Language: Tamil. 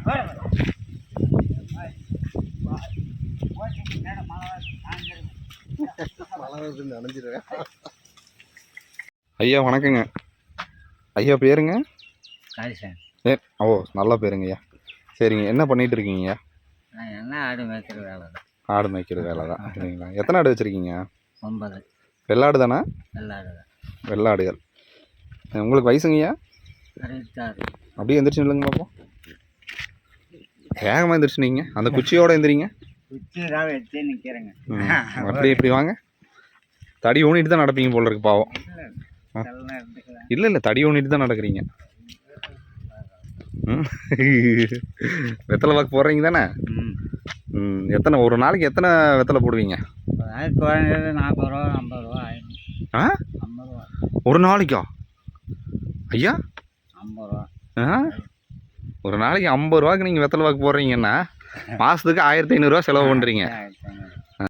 ஐயா வணக்கங்க. ஐயா பேருங்க? காளிசாமி. ஓ நல்ல பேருங்க ஐயா. சரிங்க, என்ன பண்ணிட்டு இருக்கீங்க? என்ன ஆடு மேய்க்கிற வேலை தான். ஆடு மேய்க்கிற வேலை தான். சரிங்களா, எத்தனை ஆடு வச்சுருக்கீங்க? 9. வெள்ளாடு தானே? வெள்ளாடு தான். வெள்ளாடுகள். உங்களுக்கு வயசுங்கய்யா? 66. அப்படியே எந்திரிச்சு இல்லைங்க பார்ப்போம். வேகமாக எந்திரிச்சு நீங்க அந்த குச்சியோட எந்திரிங்க. குச்சி தான் வச்சு நிற்கிறேங்க. அப்படியே இப்படி வாங்க. தடி ஊனிட்டு தான் நடப்பீங்க போல இருக்கு பாவம். இல்லை தடி ஊனிட்டு தான் நடக்கிறீங்க. வெத்தலை பாக்கு போடுறீங்க தானே? எத்தனை ஒரு நாளைக்கு எத்தனை வெத்தலை போடுவீங்க? 40 ரூபா 50 ரூபா ஆயிடும். 50 ரூபா ஒரு நாளைக்கா ஐயா? 50 ரூபா. ஒரு நாளைக்கு 50 ரூபாய்க்கு நீங்கள் வெத்தலை பாக்கு போடுறீங்கன்னா மாதத்துக்கு 1500 ரூபா செலவு பண்ணுறீங்க.